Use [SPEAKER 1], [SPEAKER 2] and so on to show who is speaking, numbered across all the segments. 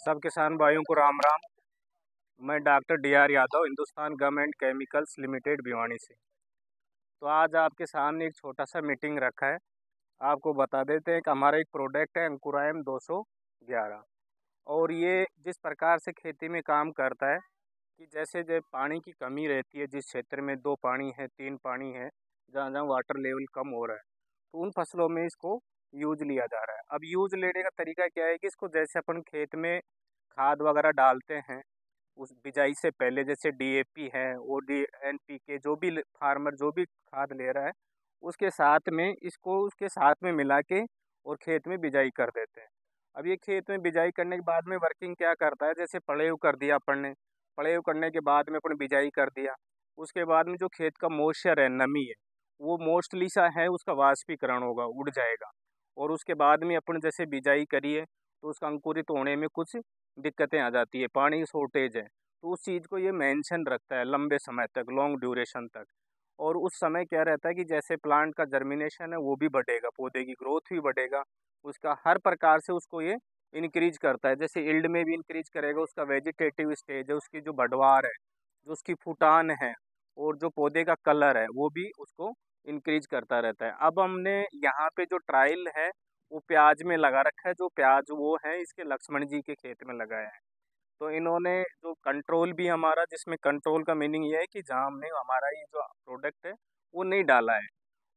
[SPEAKER 1] सब किसान भाइयों को राम राम। मैं doctor D R Yadav, Hindustan gum and chemicals limited Bhiwani से। तो आज आपके सामने एक छोटा सा मीटिंग रखा है। आपको बता देते हैं कि हमारा एक प्रोडक्ट है अंकुरायम 211। और ये जिस प्रकार से खेती में काम करता है कि जैसे जब पानी की कमी रहती है, जिस क्षेत्र में 2 पानी है 3 पानी है, जहाँ जहाँ वाटर लेवल कम हो रहा है, तो उन फसलों में इसको यूज लिया जा रहा है। अब यूज लेने का तरीका क्या है कि इसको जैसे अपन खेत में खाद वगैरह डालते हैं उस बिजाई से पहले, जैसे डीएपी है, ओडी, एनपीके, जो भी फार्मर जो भी खाद ले रहा है उसके साथ में इसको उसके साथ में मिला के और खेत में बिजाई कर देते हैं। अब ये खेत में बिजाई करने के बाद में वर्किंग क्या करता है, जैसे पड़ेव कर दिया अपन ने, पड़ेव करने के बाद में अपन बिजाई कर दिया, उसके बाद में जो खेत का मॉइस्चर है, नमी है, वो मोस्टली सा है उसका वाष्पीकरण होगा, उड़ जाएगा। और उसके बाद में अपन जैसे बिजाई करिए तो उसका अंकुरित होने में कुछ दिक्कतें आ जाती है, पानी की शॉर्टेज है, तो उस चीज़ को ये मेंशन रखता है लंबे समय तक, लॉन्ग ड्यूरेशन तक। और उस समय क्या रहता है कि जैसे प्लांट का जर्मिनेशन है वो भी बढ़ेगा, पौधे की ग्रोथ भी बढ़ेगा, उसका हर प्रकार से उसको ये इंक्रीज करता है। जैसे इल्ड में भी इंक्रीज करेगा, उसका वेजिटेटिव स्टेज है, उसकी जो बढ़वार है, जो उसकी फुटान है, और जो पौधे का कलर है वो भी उसको इंक्रीज करता रहता है। अब हमने यहाँ पे जो ट्रायल है वो प्याज में लगा रखा है। जो प्याज वो है इसके लक्ष्मण जी के खेत में लगाया है। तो इन्होंने जो कंट्रोल भी हमारा, जिसमें कंट्रोल का मीनिंग ये है कि जहाँ हमने हमारा ये जो प्रोडक्ट है वो नहीं डाला है,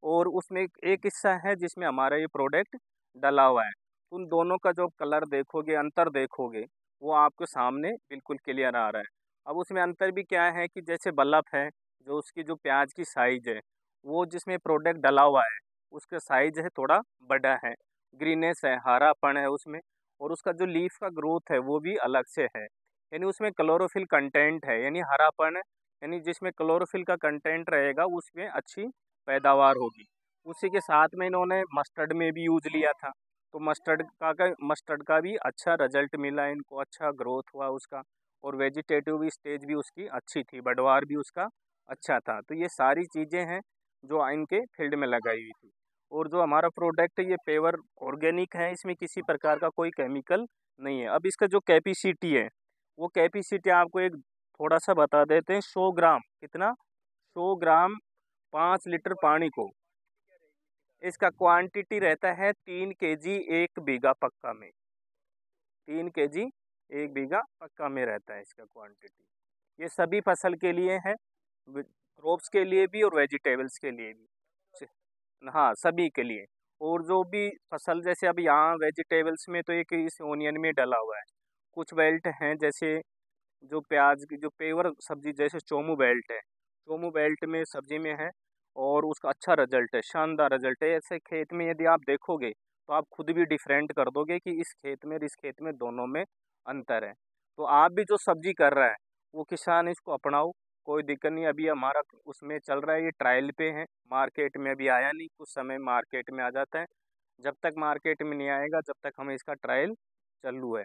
[SPEAKER 1] और उसमें एक हिस्सा है जिसमें हमारा ये प्रोडक्ट डला हुआ है। उन दोनों का जो कलर देखोगे, अंतर देखोगे, वो आपके सामने बिल्कुल क्लियर आ रहा है। अब उसमें अंतर भी क्या है कि जैसे बल्ब है, जो उसकी जो प्याज की साइज है, वो जिसमें प्रोडक्ट डला हुआ है उसका साइज है थोड़ा बड़ा है, ग्रीनेस है, हरापन है उसमें, और उसका जो लीफ का ग्रोथ है वो भी अलग से है। यानी उसमें क्लोरोफिल कंटेंट है, यानी हरापन है, यानी जिसमें क्लोरोफिल का कंटेंट रहेगा उसमें अच्छी पैदावार होगी। उसी के साथ में इन्होंने मस्टर्ड में भी यूज लिया था, तो मस्टर्ड का भी अच्छा रिजल्ट मिला इनको, अच्छा ग्रोथ हुआ उसका, और वेजिटेटिव भी स्टेज भी उसकी अच्छी थी, बढ़वार भी उसका अच्छा था। तो ये सारी चीज़ें हैं जो इनके फील्ड में लगाई हुई थी। और जो हमारा प्रोडक्ट है ये पेवर ऑर्गेनिक है, इसमें किसी प्रकार का कोई केमिकल नहीं है। अब इसका जो कैपेसिटी है वो कैपेसिटी आपको एक थोड़ा सा बता देते हैं। 100 ग्राम, कितना, 100 ग्राम 5 लीटर पानी को, इसका क्वांटिटी रहता है 3 kg 1 बीघा पक्का में, 3 kg 1 बीघा पक्का में रहता है इसका क्वांटिटी। ये सभी फसल के लिए है, क्रॉप्स के लिए भी और वेजिटेबल्स के लिए भी। हाँ, सभी के लिए। और जो भी फसल, जैसे अब यहाँ वेजिटेबल्स में तो एक इस ओनियन में डला हुआ है, कुछ बेल्ट हैं जैसे जो प्याज की जो पेवर सब्जी, जैसे चोमू बेल्ट है, चोमू बेल्ट में सब्जी में है, और उसका अच्छा रिजल्ट है, शानदार रिजल्ट है। ऐसे खेत में यदि आप देखोगे तो आप खुद भी डिफरेंट कर दोगे कि इस खेत में और इस खेत में दोनों में अंतर है। तो आप भी जो सब्जी कर रहा है वो किसान इसको अपनाओ, कोई दिक्कत नहीं। अभी हमारा उसमें चल रहा है, ये ट्रायल पे है, मार्केट में अभी आया नहीं, कुछ समय मार्केट में आ जाता है। जब तक मार्केट में नहीं आएगा तब तक हमें इसका ट्रायल चालू है।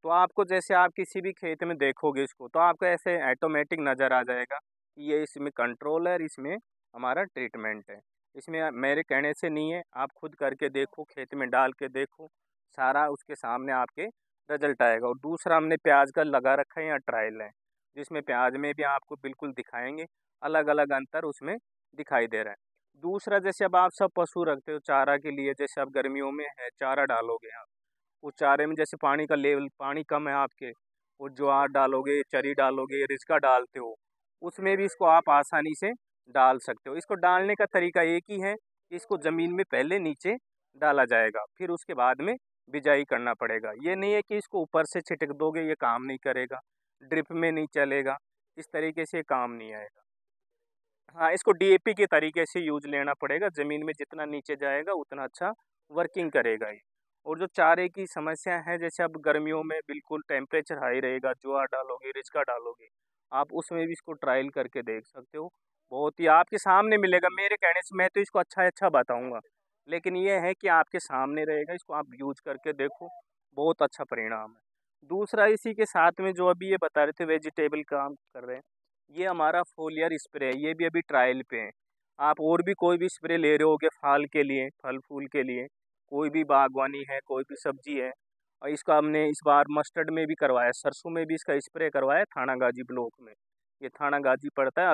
[SPEAKER 1] तो आपको जैसे आप किसी भी खेत में देखोगे इसको तो आपको ऐसे ऑटोमेटिक नज़र आ जाएगा कि ये इसमें कंट्रोल है और इसमें हमारा ट्रीटमेंट है। इसमें मेरे कहने से नहीं है, आप खुद करके देखो, खेत में डाल के देखो, सारा उसके सामने आपके रिजल्ट आएगा। और दूसरा हमने प्याज का लगा रखा है, यहाँ ट्रायल है, जिसमें प्याज में भी आपको बिल्कुल दिखाएंगे, अलग अलग अंतर उसमें दिखाई दे रहा है। दूसरा, जैसे अब आप सब पशु रखते हो चारा के लिए, जैसे अब गर्मियों में है चारा डालोगे आप, उस चारे में जैसे पानी का लेवल, पानी कम है आपके, वो ज्वार डालोगे, चरी डालोगे, रिचका डालते हो, उसमें भी इसको आप आसानी से डाल सकते हो। इसको डालने का तरीका एक ही है कि इसको ज़मीन में पहले नीचे डाला जाएगा, फिर उसके बाद में बिजाई करना पड़ेगा। ये नहीं है कि इसको ऊपर से छिटक दोगे, ये काम नहीं करेगा, ड्रिप में नहीं चलेगा, इस तरीके से काम नहीं आएगा। हाँ, इसको डीएपी के तरीके से यूज लेना पड़ेगा, ज़मीन में जितना नीचे जाएगा उतना अच्छा वर्किंग करेगा ये। और जो चारे की समस्या है, जैसे अब गर्मियों में बिल्कुल टेम्परेचर हाई रहेगा, ज्वार डालोगे, रिचका डालोगे, आप उसमें भी इसको ट्रायल करके देख सकते हो। बहुत ही आपके सामने मिलेगा, मेरे कहने से मैं तो इसको अच्छा अच्छा बताऊंगा, लेकिन ये है कि आपके सामने रहेगा, इसको आप यूज करके देखो, बहुत अच्छा परिणाम है। दूसरा, इसी के साथ में जो अभी ये बता रहे थे वेजिटेबल काम कर रहे हैं, ये हमारा फोलियर स्प्रे है, ये भी अभी ट्रायल पे है। आप और भी कोई भी स्प्रे ले रहे होगे फल के लिए, फल फूल के लिए, कोई भी बागवानी है, कोई भी सब्जी है, और इसका हमने इस बार मस्टर्ड में भी करवाया, सरसों में भी इसका स्प्रे करवाया थानागाजी ब्लॉक में। ये थानागाजी पड़ता है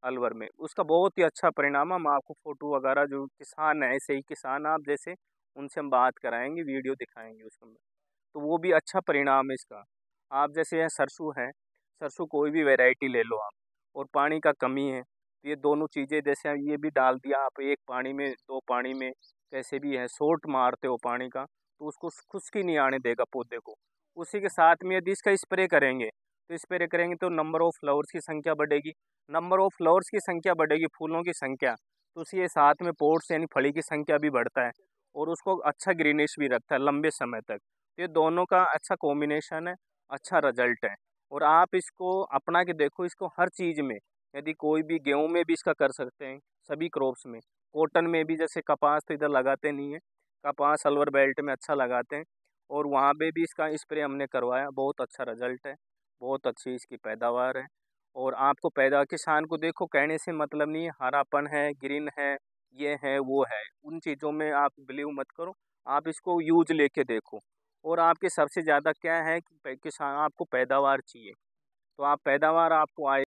[SPEAKER 1] अलवर में उसका बहुत ही अच्छा परिणाम है। हम आपको फ़ोटो वगैरह जो किसान हैं, ऐसे ही किसान आप जैसे, उनसे हम बात कराएंगे, वीडियो दिखाएंगे उसको, तो वो भी अच्छा परिणाम है इसका। आप जैसे है सरसों कोई भी वैरायटी ले लो आप, और पानी का कमी है तो ये दोनों चीज़ें जैसे ये भी डाल दिया आप, एक पानी में दो पानी में कैसे भी है, शॉर्ट मारते हो पानी का तो उसको खुश्की नहीं आने देगा पौधे को। उसी के साथ में यदि इसका स्प्रे करेंगे तो नंबर ऑफ फ्लावर्स की संख्या बढ़ेगी। नंबर ऑफ फ्लावर्स की संख्या बढ़ेगी, फूलों की संख्या, तो उसी साथ में पोर्स यानी फली की संख्या भी बढ़ता है, और उसको अच्छा ग्रीनिश भी रखता है लंबे समय तक। ये दोनों का अच्छा कॉम्बिनेशन है, अच्छा रिजल्ट है। और आप इसको अपना के देखो, इसको हर चीज़ में, यदि कोई भी गेहूं में भी इसका कर सकते हैं, सभी क्रॉप्स में, कॉटन में भी, जैसे कपास तो इधर लगाते नहीं है, कपास अलवर बेल्ट में अच्छा लगाते हैं, और वहाँ पे भी इसका स्प्रे हमने करवाया, बहुत अच्छा रिजल्ट है, बहुत अच्छी इसकी पैदावार है। और आपको किसान को देखो कहने से मतलब नहीं है, हरापन है, ग्रीन है, ये है वो है, उन चीज़ों में आप बिलीव मत करो, आप इसको यूज लेके देखो। और आपके सबसे ज़्यादा क्या है कि किसान आपको पैदावार चाहिए, तो आप पैदावार आपको आए